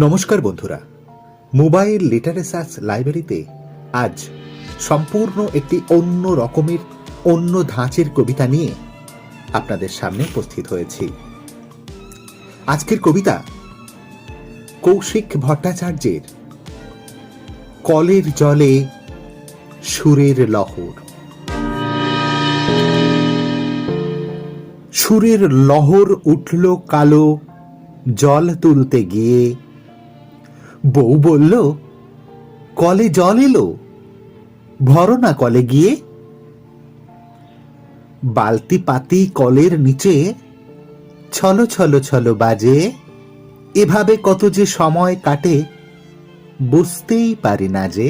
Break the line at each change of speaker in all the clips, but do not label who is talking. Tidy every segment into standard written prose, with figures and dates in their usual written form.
নমস্কার বন্ধুরা, mobile literature লাইব্রেরিতে আজ সম্পূর্ণ একটি অন্য রকমের অন্য ধাঁচের কবিতা নিয়ে আপনাদের সামনে উপস্থিত হয়েছি। আজকের কবিতা কৌশিক ভট্টাচার্যের কলের জলে সুরের লহর। সুরের লহর উঠল কালো জল তুলতে গিয়ে, বউ বলল কলে জল এলো, ভরো না কলে গিয়ে। বালতি পাতি কলের নিচে ছলো ছলো ছলো বাজে, এভাবে কত যে সময় কাটে বুঝতেই পারি না যে।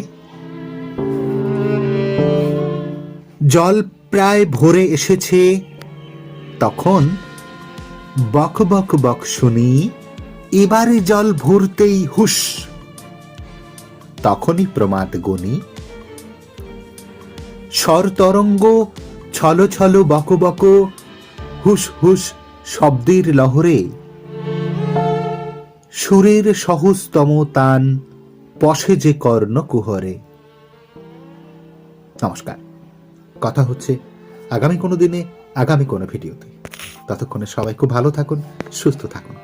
জল প্রায় ভরে এসেছে তখন বক বক বক শুনি, এবারে জল ভরতেই হুস, তখনই প্রমাদ গুনি। স্বর তরঙ্গ ছলো ছলো বক বক, হুস হুস শব্দের লহরে, সুরের সহজতম তান পশে যে কর্ণ কুহরে। নমস্কার, কথা হচ্ছে আগামী কোনো দিনে আগামী কোনো ভিডিওতে। ততক্ষণে সবাই খুব ভালো থাকুন, সুস্থ থাকুন।